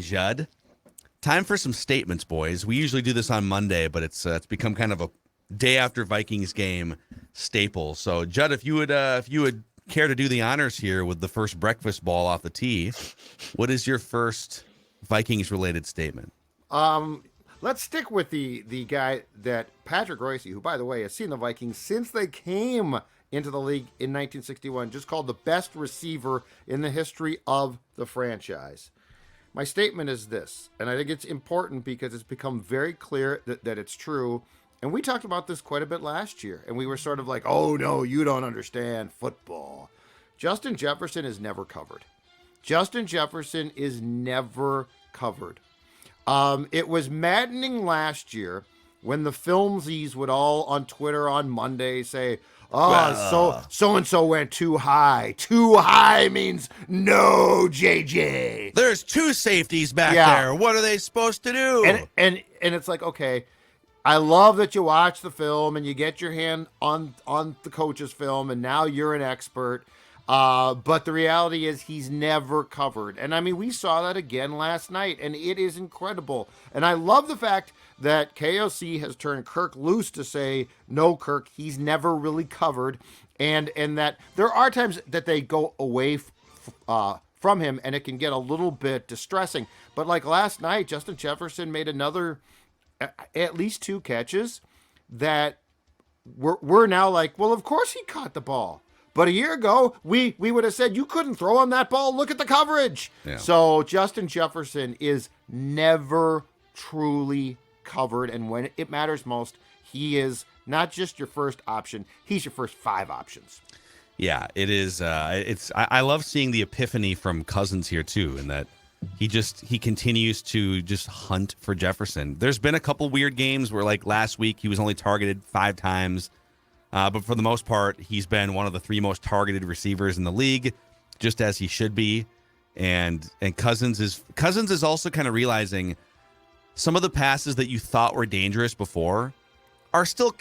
Judd. Time for some statements, boys. We usually do this on Monday, but it's become kind of a day after Vikings game staple. So, Judd, if you would care to do the honors here with the first breakfast ball off the tee, what is your first Vikings related statement? Let's stick with the guy that Patrick Royce, who, by the way, has seen the Vikings since they came into the league in 1961, just called the best receiver in the history of the franchise. My statement is this, and I think it's important because it's become very clear that it's true. And we talked about this quite a bit last year, and we were sort of like, oh, no, you don't understand football. Justin Jefferson is never covered. Justin Jefferson is never covered. It was maddening last year when the filmsies would all on Twitter on Monday say, so-and-so went too high. Too high means no, JJ. There's two safeties back there. What are they supposed to do? And it's like, okay, I love that you watch the film and you get your hand on the coach's film and now you're an expert. But the reality is he's never covered. And I mean, we saw that again last night, and it is incredible. And I love the fact that KOC has turned Kirk loose to say, no, Kirk, he's never really covered. And that there are times that they go away from him, and it can get a little bit distressing. But like last night, Justin Jefferson made another, at least two catches that we're now like, well, of course he caught the ball. But a year ago, we would have said you couldn't throw on that ball. Look at the coverage. Yeah. So Justin Jefferson is never truly covered. And when it matters most, he is not just your first option. He's your first five options. Yeah, it is. I love seeing the epiphany from Cousins here, too, in that he continues to just hunt for Jefferson. There's been a couple weird games where, like last week, he was only targeted 5 times. But for the most part, he's been one of the 3 most targeted receivers in the league, just as he should be. And Cousins is also kind of realizing some of the passes that you thought were dangerous before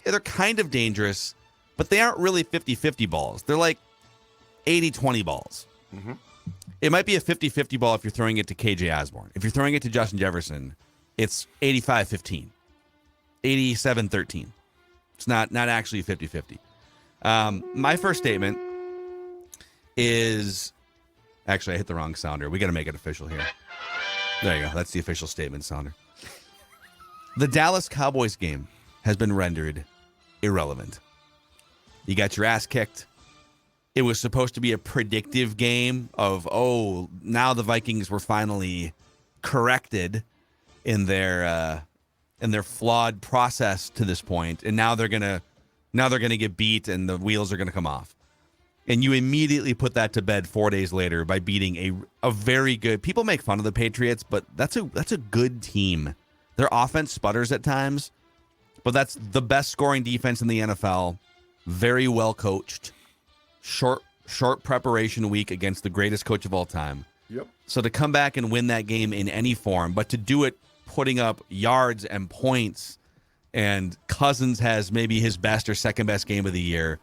they're kind of dangerous, but they aren't really 50-50 balls. They're like 80-20 balls. Mm-hmm. It might be a 50-50 ball if you're throwing it to KJ Osborne. If you're throwing it to Justin Jefferson, it's 85-15, 87-13. It's not actually 50-50. My first statement is... Actually, I hit the wrong sounder. We got to make it official here. There you go. That's the official statement sounder. The Dallas Cowboys game has been rendered irrelevant. You got your ass kicked. It was supposed to be a predictive game of, now the Vikings were finally corrected in their flawed process to this point, and now they're gonna get beat and the wheels are gonna come off. And you immediately put that to bed 4 days later by beating a very good. People make fun of the Patriots, but that's a good team. Their offense sputters at times, but that's the best scoring defense in the NFL. Very well coached. Short preparation week against the greatest coach of all time. Yep. So to come back and win that game in any form, but to do it putting up yards and points, and Cousins has maybe his best or second best game of the year,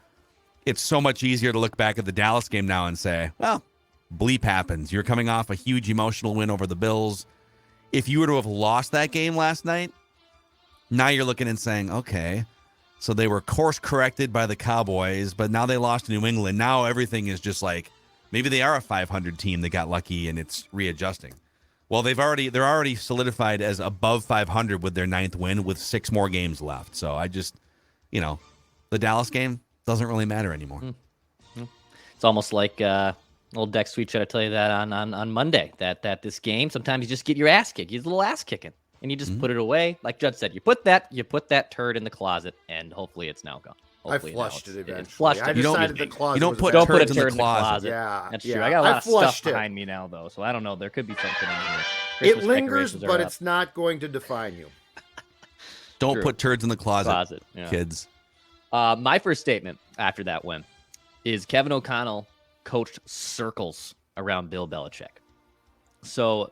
it's so much easier to look back at the Dallas game now and say, well, bleep happens. You're coming off a huge emotional win over the Bills. If you were to have lost that game last night, now you're looking and saying, okay, so they were course corrected by the Cowboys, but now they lost to New England. Now everything is just like, maybe they are a 500 team that got lucky and it's readjusting. Well, they're already solidified as above 500 with their 9th win with 6 more games left. So I just, the Dallas game doesn't really matter anymore. Mm-hmm. It's almost like old Dex Sweet tried to tell you that on Monday, that this game, sometimes you just get your ass kicked. You get a little ass kicking, and you just put it away. Like Judd said, you put that turd in the closet, and hopefully it's now gone. Hopefully I flushed it eventually. Flushed I decided the closet. You don't put a turds turd in the closet. Yeah, that's true. I got a lot of stuff behind me now, though, so I don't know. There could be something in here. It lingers, but it's not going to define you. Don't put turds in the closet, kids. My first statement after that win is Kevin O'Connell coached circles around Bill Belichick. So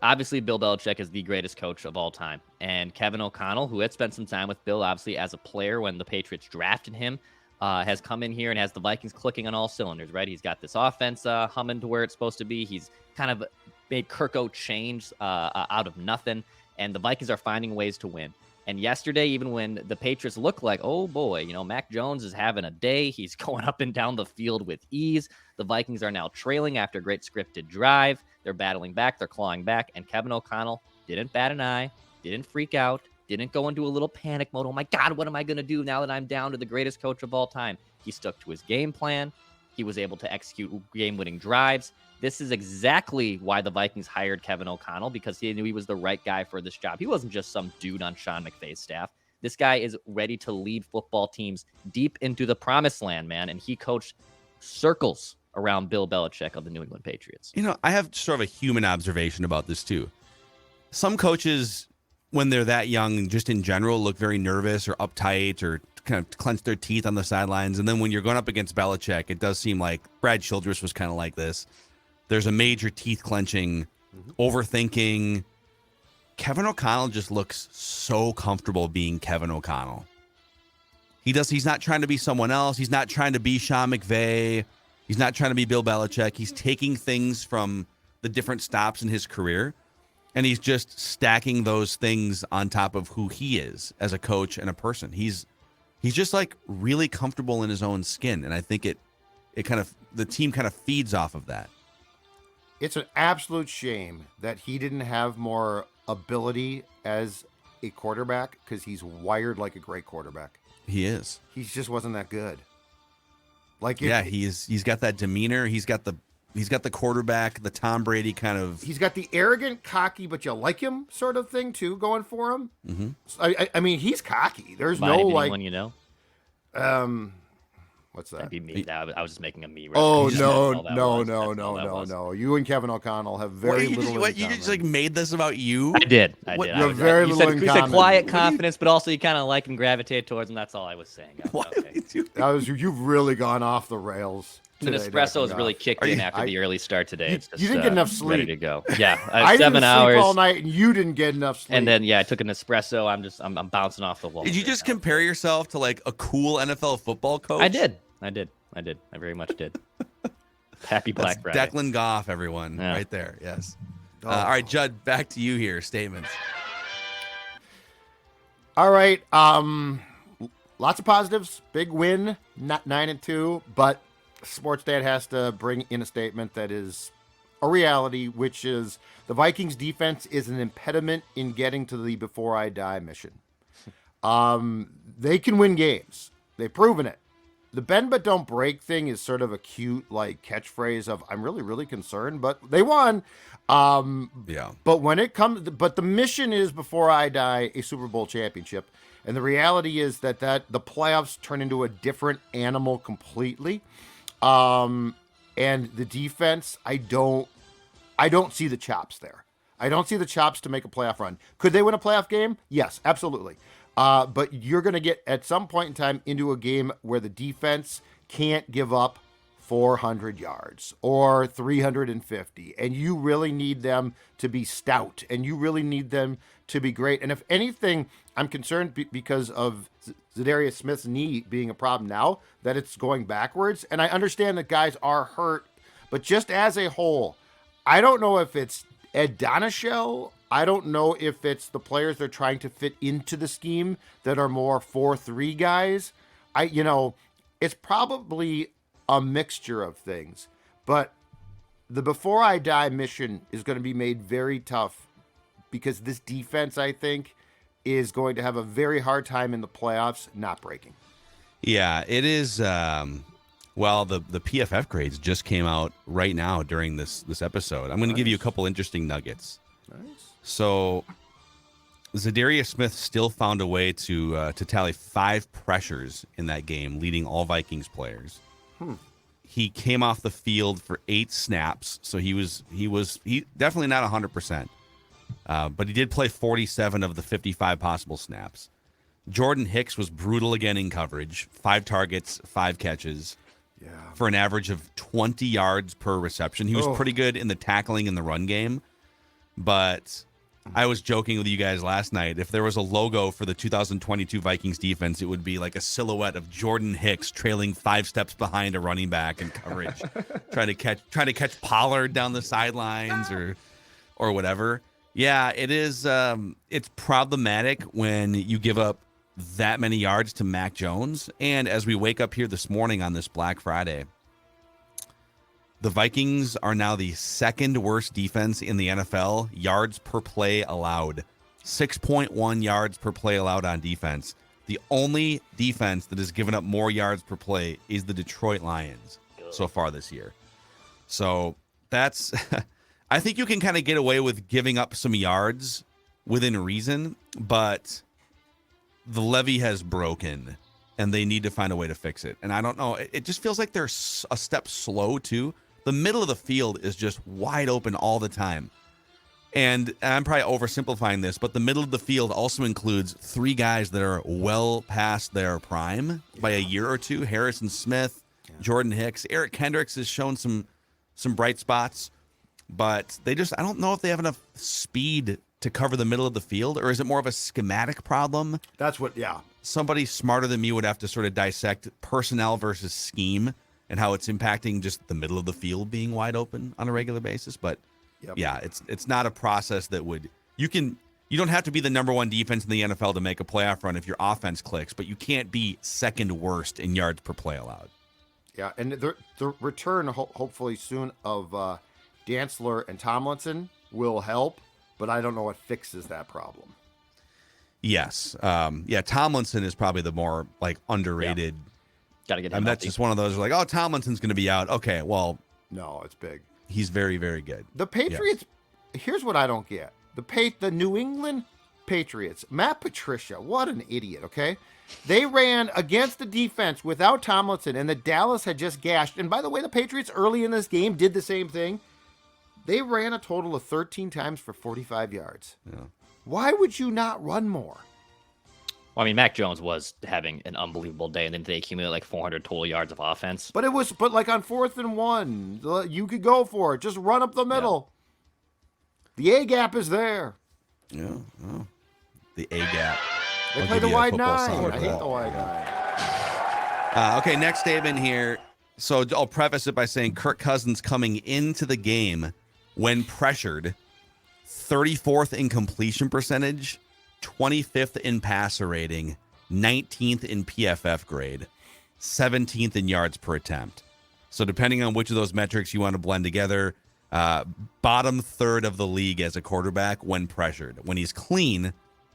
obviously Bill Belichick is the greatest coach of all time. And Kevin O'Connell, who had spent some time with Bill, obviously as a player when the Patriots drafted him, has come in here and has the Vikings clicking on all cylinders, right? He's got this offense humming to where it's supposed to be. He's kind of made Kirko change out of nothing, and the Vikings are finding ways to win. And yesterday, even when the Patriots look like, oh boy, Mac Jones is having a day, he's going up and down the field with ease. The Vikings are now trailing after a great scripted drive. They're battling back, they're clawing back, and Kevin O'Connell didn't bat an eye, didn't freak out, didn't go into a little panic mode. Oh my God, what am I going to do now that I'm down to the greatest coach of all time? He stuck to his game plan. He was able to execute game-winning drives. This is exactly why the Vikings hired Kevin O'Connell, because he knew he was the right guy for this job. He wasn't just some dude on Sean McVay's staff. This guy is ready to lead football teams deep into the promised land, man. And he coached circles around Bill Belichick of the New England Patriots. I have sort of a human observation about this too. Some coaches, when they're that young, just in general, look very nervous or uptight or kind of clench their teeth on the sidelines. And then when you're going up against Belichick, it does seem like Brad Childress was kind of like this. There's a major teeth clenching, overthinking. Kevin O'Connell just looks so comfortable being Kevin O'Connell. He's not trying to be someone else. He's not trying to be Sean McVay. He's not trying to be Bill Belichick. He's taking things from the different stops in his career, and he's just stacking those things on top of who he is as a coach and a person. He's just like really comfortable in his own skin, and I think the team kind of feeds off of that. It's an absolute shame that he didn't have more ability as a quarterback, because he's wired like a great quarterback. He is. He just wasn't that good. He's got that demeanor. He's got the quarterback, the Tom Brady kind of. He's got the arrogant, cocky, but you like him sort of thing too going for him. Mm-hmm. I mean, he's cocky. There's Might no be like. Anyone What's that? That'd be me. I was just making a me. Oh, reference. no. You and Kevin O'Connell have very little in You common. just like made this about you? I did. You have very you little in said common. quiet confidence, but also you kind of like and gravitate towards him. That's all I was saying. Okay. You've really gone off the rails. The espresso has really kicked in after the early start today. It's just, you didn't get enough sleep. Ready to go. Yeah, I 7 didn't hours sleep all night, and you didn't get enough sleep. And then I took an espresso. I'm bouncing off the wall. Did you just compare yourself to like a cool NFL football coach? I did. I very much did. Happy Black Friday. Declan Goff, everyone, right there. Yes. All right, Judd, back to you here. Statements. All right. Lots of positives. Big win. Not 9-2, but Sports Dad has to bring in a statement that is a reality, which is the Vikings defense is an impediment in getting to the before I die mission. They can win games. They've proven it. The bend but don't break thing is sort of a cute like catchphrase of I'm really, really concerned, but they won. Yeah. But when it comes, but the mission is before I die, a Super Bowl championship. And the reality is that the playoffs turn into a different animal completely. And the defense, I don't see the chops there. I don't see the chops to make a playoff run. Could they win a playoff game? Yes, absolutely. But you're going to get at some point in time into a game where the defense can't give up 400 yards or 350. And you really need them to be stout, and you really need them to be great. And if anything, I'm concerned because of Zadarius Smith's knee being a problem now, that it's going backwards. And I understand that guys are hurt, but just as a whole, I don't know if it's Ed Donashell. I don't know if it's the players they're trying to fit into the scheme that are more 4-3 guys. It's probably a mixture of things, but the before I die mission is going to be made very tough because this defense, I think, is going to have a very hard time in the playoffs not breaking. Yeah, it is. Well, the PFF grades just came out right now during this episode. I'm going to give you a couple interesting nuggets. Nice. So Zadarius Smith still found a way to tally 5 pressures in that game, leading all Vikings players. He came off the field for 8 snaps, so he definitely not 100%, but he did play 47 of the 55 possible snaps. Jordan Hicks was brutal again in coverage, 5 targets, 5 catches, for an average of 20 yards per reception. He was pretty good in the tackling in the run game, but I was joking with you guys last night. If there was a logo for the 2022 Vikings defense, it would be like a silhouette of Jordan Hicks trailing 5 steps behind a running back in coverage, trying to catch Pollard down the sidelines or or whatever. Yeah, it is. It's problematic when you give up that many yards to Mac Jones. And as we wake up here this morning on this Black Friday, the Vikings are now the second worst defense in the NFL, yards per play allowed. 6.1 yards per play allowed on defense. The only defense that has given up more yards per play is the Detroit Lions so far this year. So that's, I think you can kind of get away with giving up some yards within reason, but the levee has broken and they need to find a way to fix it. And I don't know, it just feels like they're a step slow too. The middle of the field is just wide open all the time. And I'm probably oversimplifying this, but the middle of the field also includes three guys that are well past their prime by a year or two. Harrison Smith, Jordan Hicks, Eric Kendricks has shown some bright spots, but I don't know if they have enough speed to cover the middle of the field, or is it more of a schematic problem? That's what, Somebody smarter than me would have to sort of dissect personnel versus scheme and how it's impacting just the middle of the field being wide open on a regular basis. But yeah, it's not a process that you don't have to be the number one defense in the NFL to make a playoff run if your offense clicks, but you can't be second worst in yards per play allowed. Yeah, and the return hopefully soon of Dantzler and Tomlinson will help, but I don't know what fixes that problem. Yes. Tomlinson is probably the more underrated. Got to get him that's just one of those Tomlinson's going to be out. Okay, well. No, it's big. He's very, very good. The Patriots, here's what I don't get. The New England Patriots, Matt Patricia, what an idiot, okay? They ran against the defense without Tomlinson, and the Dallas had just gashed. And by the way, the Patriots early in this game did the same thing. They ran a total of 13 times for 45 yards. Yeah. Why would you not run more? Well, I mean, Mac Jones was having an unbelievable day, and then they accumulated 400 total yards of offense. But on 4th and 1, you could go for it. Just run up the middle. Yeah. The A gap is there. Yeah. Oh. The A gap. They play the wide nine. I hate the wide nine. Okay, next statement here. So I'll preface it by saying Kirk Cousins coming into the game when pressured, 34th in completion percentage, 25th in passer rating, 19th in PFF grade, 17th in yards per attempt. So depending on which of those metrics you want to blend together, bottom third of the league as a quarterback when pressured. When he's clean,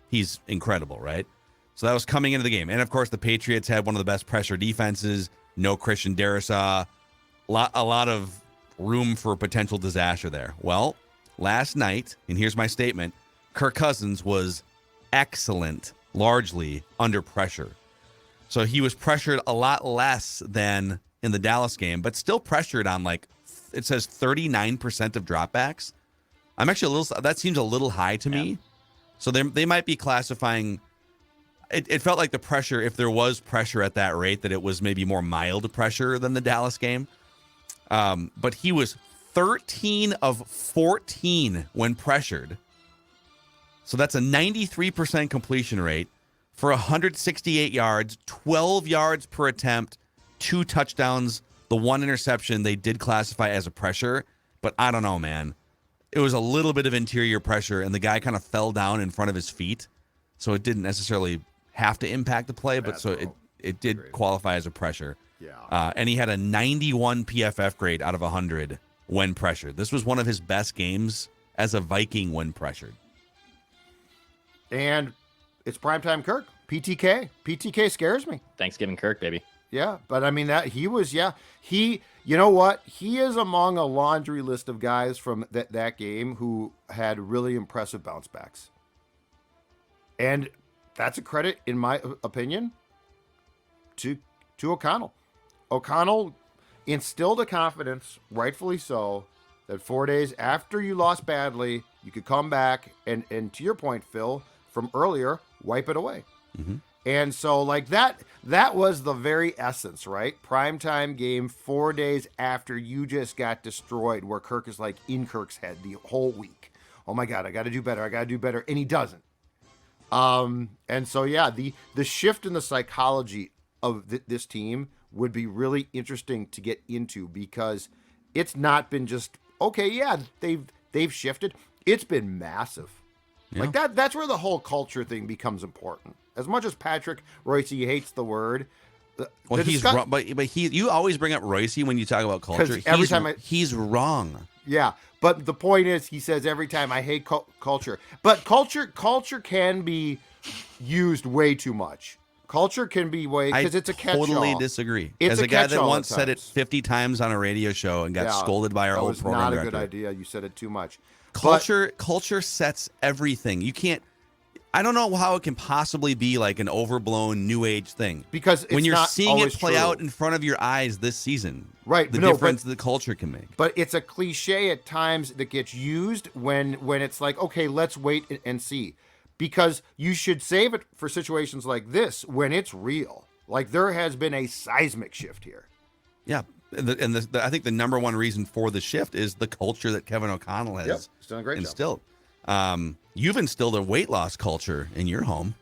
he's incredible, right? So that was coming into the game. And of course, the Patriots had one of the best pressure defenses. No Christian Darrisaw. A lot of room for potential disaster there. Well, last night, and here's my statement, Kirk Cousins was excellent, largely under pressure. So he was pressured a lot less than in the Dallas game, but still pressured on it says 39% of dropbacks. I'm actually that seems a little high to me. So they might be classifying, it felt like the pressure, if there was pressure at that rate, that it was maybe more mild pressure than the Dallas game. But he was 13 of 14 when pressured. So that's a 93% completion rate for 168 yards, 12 yards per attempt, 2 touchdowns, the 1 interception they did classify as a pressure. But I don't know, man. It was a little bit of interior pressure, and the guy kind of fell down in front of his feet. So it didn't necessarily have to impact the play, but so it did qualify as a pressure. Yeah. And he had a 91 PFF grade out of 100 when pressured. This was one of his best games as a Viking when pressured. And it's primetime Kirk. PTK. PTK scares me. Thanksgiving Kirk, baby. Yeah, but I mean you know what? He is among a laundry list of guys from that game who had really impressive bounce backs. And that's a credit, in my opinion, to O'Connell. O'Connell instilled a confidence, rightfully so, that 4 days after you lost badly, you could come back and to your point, Phil, from earlier, wipe it away. Mm-hmm. And so that was the very essence, right? Primetime game 4 days after you just got destroyed, where Kirk is in Kirk's head the whole week. Oh my God, I got to do better. And he doesn't. And so, yeah, the shift in the psychology of this team would be really interesting to get into, because it's not been just, okay, yeah, they've shifted. it's been massive. Yeah. Like that's where the whole culture thing becomes important. As much as Patrick Royce hates the word, Well, he's wrong, but you always bring up Royce when you talk about culture. Every time he's wrong. Yeah, but the point is, he says every time I hate culture, but culture can be used way too much. Culture can be way because it's a catch-all. I totally disagree. It's As a guy that once said it times. 50 times on a radio show and got scolded by our old program director. That was not a good idea. You said it too much. Culture sets everything. You can't. I don't know how it can possibly be like an overblown new age thing. Because when you're not seeing it play true. out in front of your eyes this season, right? The difference the culture can make. But it's a cliche at times that gets used when it's like, okay, let's wait and see, because you should save it for situations like this when it's real. Like there has been a seismic shift here. Yeah, I think the number one reason for the shift is the culture that Kevin O'Connell has done a great instilled. You've instilled a weight loss culture in your home.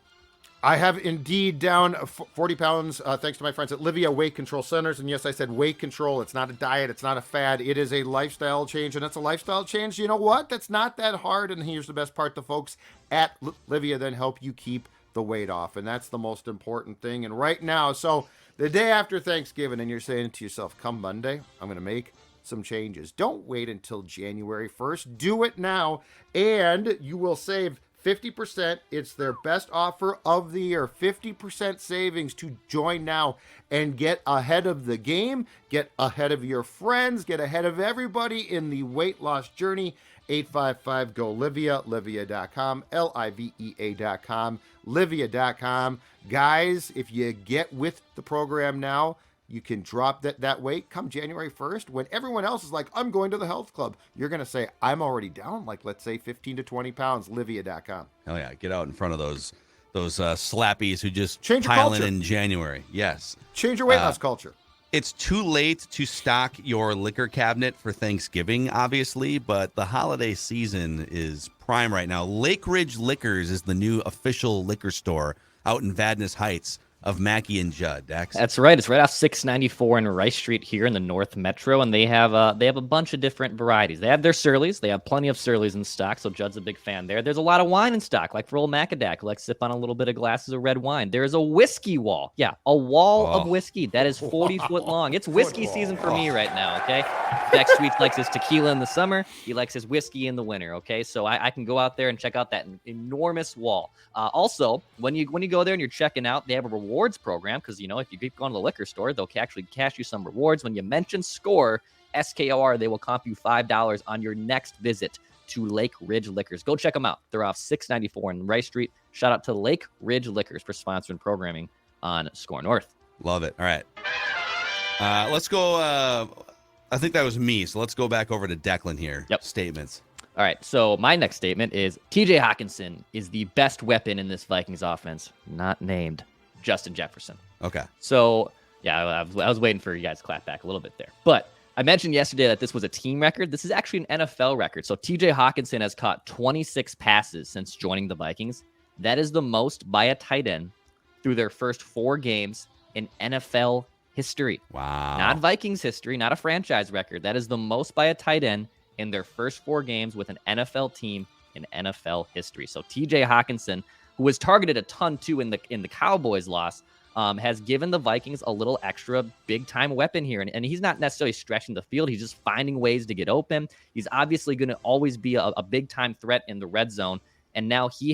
I have indeed down 40 pounds, thanks to my friends at Livia Weight Control Centers. And yes, I said weight control. It's not a diet. It's not a fad. It is a lifestyle change, and it's a lifestyle change. You know what? That's not that hard. And here's the best part. The folks at Livia then help you keep the weight off. And that's the most important thing. And right now, so the day after Thanksgiving, and you're saying to yourself, come Monday, I'm going to make some changes. Don't wait until January 1st. Do it now, and you will save 50%. It's their best offer of the year. 50% savings to join now and get ahead of the game, get ahead of your friends, get ahead of everybody in the weight loss journey. 855-GO-LIVIA, livia.com, livea.com, livia.com. Guys, if you get with the program now, you can drop that weight come January 1st when everyone else is like, I'm going to the health club. You're going to say, I'm already down, like, let's say 15 to 20 pounds, livia.com. Hell yeah. Get out in front of those slappies who just change pile in January. Yes. Change your weight loss culture. It's too late to stock your liquor cabinet for Thanksgiving, obviously, but the holiday season is prime right now. Lake Ridge Liquors is the new official liquor store out in Vadnais Heights of Mackey and Judd. Dax? That's right. It's right off 694 in Rice Street here in the North Metro, and they have a bunch of different varieties. They have their Surly's. They have plenty of Surly's in stock, so Judd's a big fan there. There's a lot of wine in stock, like for old Macadac, who likes to sip on a little bit of glasses of red wine. There is a whiskey wall. Yeah, a wall of whiskey that is 40 foot long. It's whiskey season for me right now, okay? Dex Sweets likes his tequila in the summer. He likes his whiskey in the winter, okay? So I can go out there and check out that enormous wall. Also, when you go there and you're checking out, they have a rewards program, because if you keep going to the liquor store, they'll actually cash you some rewards. When you mention SKOR, SKOR, they will comp you $5 on your next visit to Lake Ridge Liquors. Go check them out. They're off 694 in Rice Street. Shout out to Lake Ridge Liquors for sponsoring programming on SKOR North. Love it. All right. Let's go. I think that was me, so let's go back over to Declan here. Yep. Statements. All right, so my next statement is TJ Hockenson is the best weapon in this Vikings offense, not named Justin Jefferson. Okay. So, yeah, I was waiting for you guys to clap back a little bit there. But I mentioned yesterday that this was a team record. This is actually an NFL record. So TJ Hockenson has caught 26 passes since joining the Vikings. That is the most by a tight end through their first 4 games in NFL history. Wow. Not Vikings history, not a franchise record. That is the most by a tight end in their first 4 games with an NFL team in NFL history. So TJ Hockenson, who was targeted a ton too in the Cowboys loss, has given the Vikings a little extra big-time weapon here. And he's not necessarily stretching the field. He's just finding ways to get open. He's obviously going to always be a big-time threat in the red zone. And now he,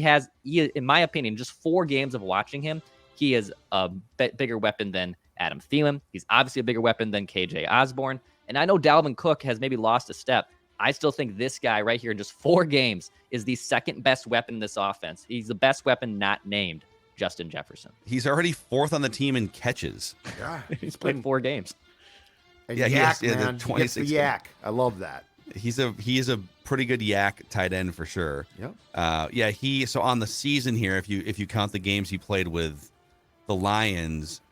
in my opinion, just 4 games of watching him, he is a bigger weapon than Adam Thielen. He's obviously a bigger weapon than KJ Osborne. And I know Dalvin Cook has maybe lost a step. I still think this guy right here in just 4 games is the second best weapon in this offense. He's the best weapon not named Justin Jefferson. He's already 4th on the team in catches. Yeah, he's played 4 games. And yak, man. 26 the yak. I love that. He is a pretty good yak tight end for sure. Yep. So on the season here, if you count the games he played with the Lions,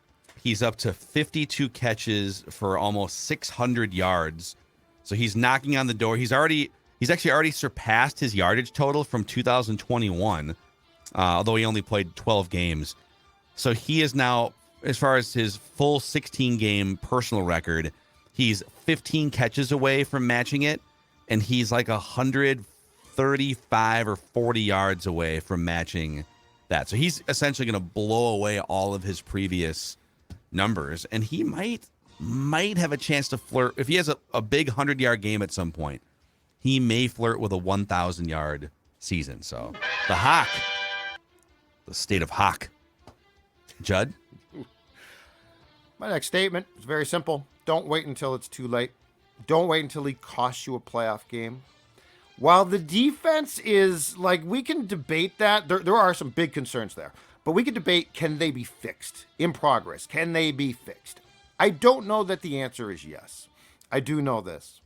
he's up to 52 catches for almost 600 yards. So he's knocking on the door. He's actually already surpassed his yardage total from 2021, although he only played 12 games. So he is now, as far as his full 16-game personal record, he's 15 catches away from matching it, and he's like 35 or 40 yards away from matching that. So he's essentially going to blow away all of his previous numbers, and he might have a chance to flirt. If he has a big 100-yard game at some point, he may flirt with a 1,000-yard season. So the state of Hawk. Judd? My next statement is very simple. Don't wait until it's too late. Don't wait until he costs you a playoff game. While the defense is, like, we can debate that. There are some big concerns there. But we can debate, can they be fixed? In progress, can they be fixed? I don't know that the answer is yes. I do know this.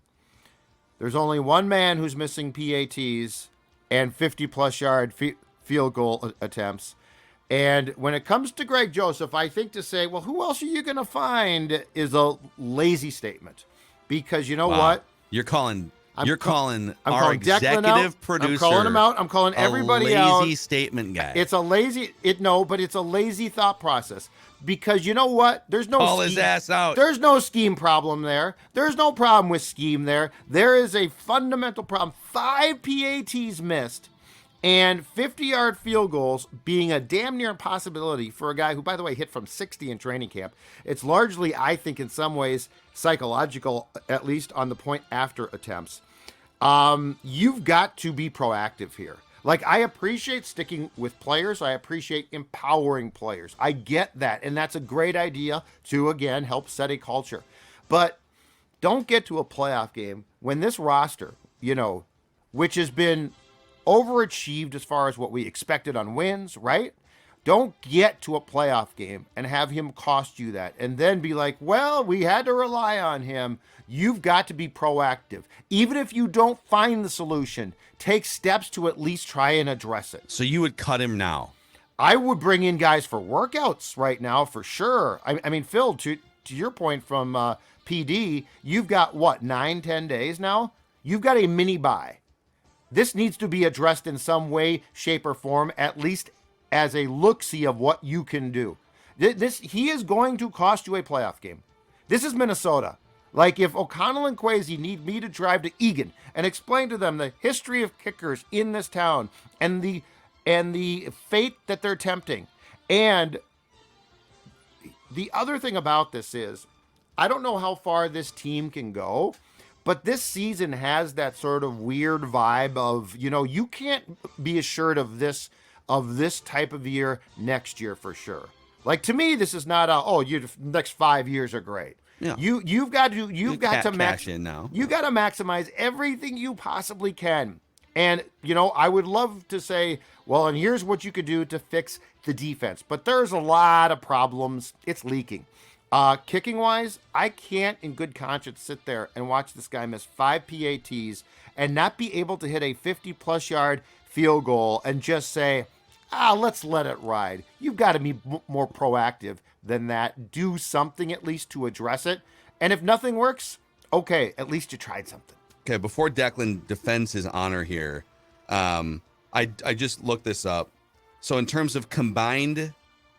There's only one man who's missing PATs and 50-plus yard field goal attempts. And when it comes to Greg Joseph, I think to say, well, who else are you going to find is a lazy statement. Because you know what? You're calling our calling executive producer. I'm calling him out. I'm calling everybody out. Lazy statement guy. It's a lazy but it's a lazy thought process. Because you know what? There's no Call his ass out. There's no scheme problem there. There's no problem with scheme there. There is a fundamental problem. 5 PATs missed and 50-yard field goals being a damn near impossibility for a guy who, by the way, hit from 60 in training camp. It's largely, I think, in some ways, psychological, at least on the point after attempts. You've got to be proactive here. Like, I appreciate sticking with players. I appreciate empowering players. I get that. And that's a great idea to, again, help set a culture. But don't get to a playoff game when this roster, which has been overachieved as far as what we expected on wins, right? Don't get to a playoff game and have him cost you that and then be like, well, we had to rely on him. You've got to be proactive. Even if you don't find the solution, take steps to at least try and address it. So you would cut him now? I would bring in guys for workouts right now for sure. I mean, Phil, to your point from PD, you've got, 9-10 days now? You've got a mini bye. This needs to be addressed in some way, shape, or form, at least as a look-see of what you can do. He is going to cost you a playoff game. This is Minnesota. Like, if O'Connell and Kwesi need me to drive to Egan and explain to them the history of kickers in this town and the fate that they're tempting. And the other thing about this is, I don't know how far this team can go, but this season has that sort of weird vibe of, you can't be assured of this type of year next year for sure. Like, to me, this is not the next 5 years are great. Yeah. You've got to cash in now. You got to maximize everything you possibly can. And, I would love to say, well, and here's what you could do to fix the defense. But there's a lot of problems. It's leaking. Kicking wise, I can't in good conscience sit there and watch this guy miss 5 PATs and not be able to hit a 50-plus yard field goal and just say, let's let it ride. You've got to be more proactive than that. Do something at least to address it. And if nothing works, okay, at least you tried something. Okay, before Declan defends his honor here, I just looked this up. So in terms of combined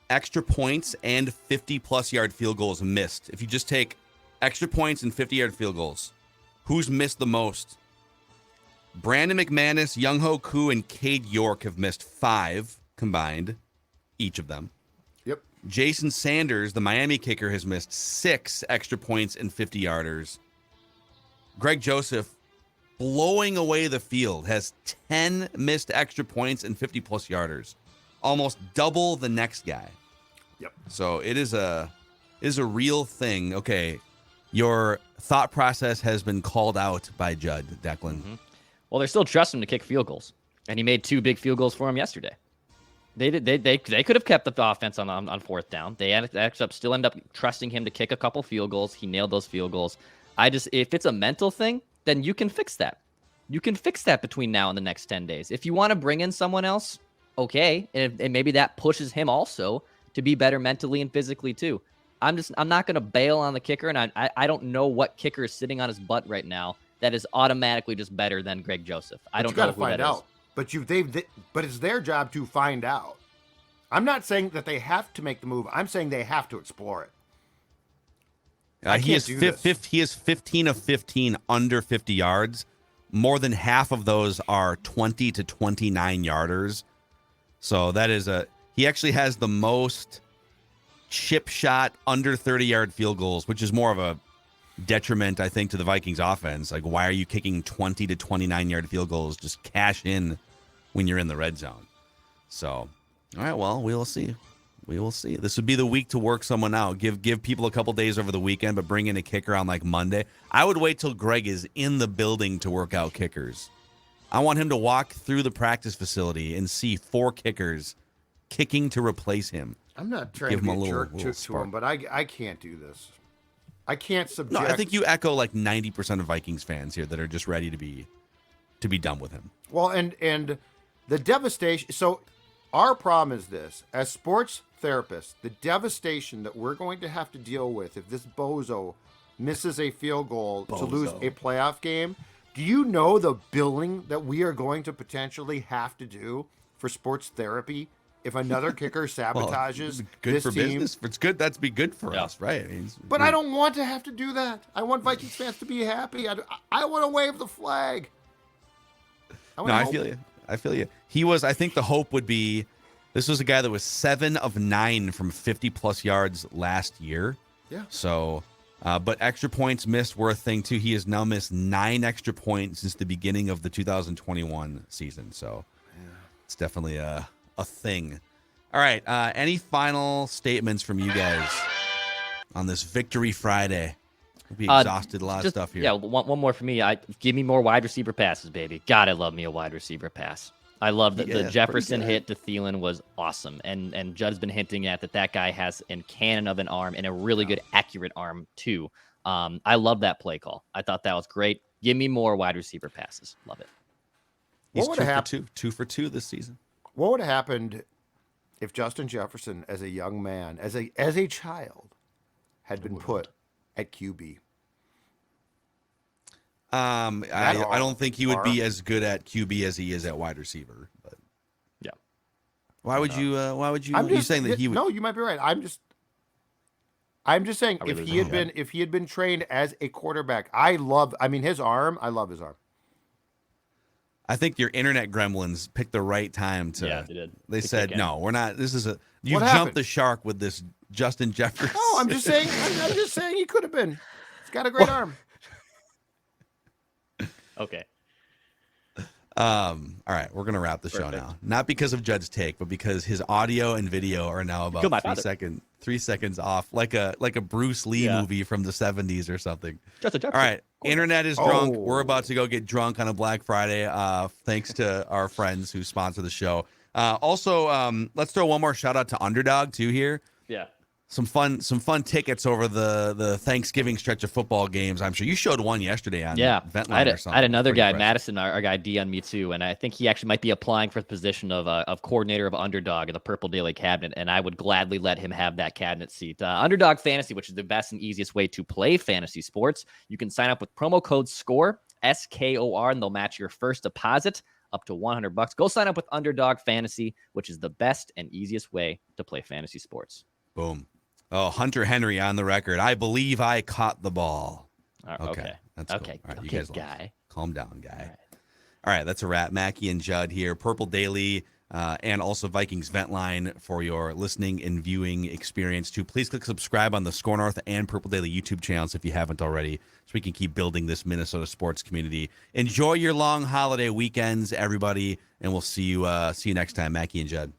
extra points and 50-plus yard field goals missed, if you just take extra points and 50-yard field goals, who's missed the most? Brandon McManus, Young-Ho Koo, and Cade York have missed 5 combined, each of them. Yep. Jason Sanders, the Miami kicker, has missed 6 extra points and 50-yarders. Greg Joseph, blowing away the field, has 10 missed extra points and 50-plus yarders. Almost double the next guy. Yep. So it is a real thing. Okay, your thought process has been called out by Judd, Declan. Mm-hmm. Well, they're still trusting him to kick field goals, and he made 2 big field goals for him yesterday. They could have kept the offense on fourth down. They still end up trusting him to kick a couple field goals. He nailed those field goals. If it's a mental thing, then you can fix that. You can fix that between now and the next 10 days. If you want to bring in someone else, okay, and maybe that pushes him also to be better mentally and physically too. I'm not going to bail on the kicker, and I don't know what kicker is sitting on his butt right now that is automatically just better than Greg Joseph. I don't know who that is. But it's their job to find out. I'm not saying that they have to make the move. I'm saying they have to explore it. He is 15 of 15 under 50 yards, more than half of those are 20 to 29 yarders. So that is he actually has the most chip shot under 30-yard field goals, which is more of a detriment, I think, to the Vikings offense. Like, why are you kicking 20 to 29-yard field goals? Just cash in when you're in the red zone. So, all right, well, we will see. We will see. This would be the week to work someone out. Give people a couple days over the weekend, but bring in a kicker on like Monday. I would wait till Greg is in the building to work out kickers. I want him to walk through the practice facility and see 4 kickers kicking to replace him. I'm not trying to be a jerk to him, but I can't do this. I can't subject. No, I think you echo like 90% of Vikings fans here that are just ready to be done with him. Well, and the devastation. So our problem is this: as sports therapists, the devastation that we're going to have to deal with if this bozo misses a field goal to lose a playoff game. Do you know the billing that we are going to potentially have to do for sports therapy if another kicker sabotages good this for team? business. It's good. That's be good for us, right? But I don't want to have to do that. I want Vikings fans to be happy. I want to wave the flag. I feel you. I feel you. He was. I think the hope would be. This was a guy that was 7 of 9 from 50+ yards last year. Yeah. So, but extra points missed were a thing too. He has now missed 9 extra points since the beginning of the 2021 season. So, it's definitely a thing. All right. Any final statements from you guys on this Victory Friday? We'll be exhausted. A lot of stuff here. Yeah. One more for me. Give me more wide receiver passes, baby. God, I love me a wide receiver pass. I love that the Jefferson hit to Thielen was awesome. And Judd's been hinting at that guy has a cannon of an arm and a really good accurate arm too. I love that play call. I thought that was great. Give me more wide receiver passes. Love it. He's 2 for 2 this season. What would have happened if Justin Jefferson, as a young man, as a child, had been put at QB? I don't think he would be as good at QB as he is at wide receiver. But yeah, why would you? I'm just saying that he would? No, you might be right. I'm just saying if he had been trained as a quarterback, I mean his arm. I love his arm. I think your internet gremlins picked the right time to. Yeah, they did. They said no, we're not. This is you What jumped happened? the shark with this Justin Jefferson. No, I'm just saying. I'm just saying he could have been. He's got a great arm. Okay. All right, we're gonna wrap the show now. Not because of Judd's take, but because his audio and video are now about 3 seconds off, like a Bruce Lee movie from the 70s or something. All right, internet is drunk. We're about to go get drunk on a Black Friday. Thanks to our friends who sponsor the show. Also, let's throw one more shout out to Underdog too here. Yeah. Some fun tickets over the Thanksgiving stretch of football games. I'm sure you showed one yesterday on Ventline or something. I had another guy, Madison, our guy D on me too, and I think he actually might be applying for the position of coordinator of Underdog in the Purple Daily Cabinet, and I would gladly let him have that cabinet seat. Underdog Fantasy, which is the best and easiest way to play fantasy sports. You can sign up with promo code SKOR, SKOR, and they'll match your first deposit up to $100. Go sign up with Underdog Fantasy, which is the best and easiest way to play fantasy sports. Boom. Oh, Hunter Henry on the record. I believe I caught the ball. Okay. That's cool. Okay. All right, okay, you guys guy. Calm down, guy. All right, that's a wrap. Mackie and Judd here. Purple Daily and also Vikings Ventline for your listening and viewing experience too. Please click subscribe on the SKOR North and Purple Daily YouTube channels if you haven't already, so we can keep building this Minnesota sports community. Enjoy your long holiday weekends, everybody, and we'll see you next time. Mackie and Judd.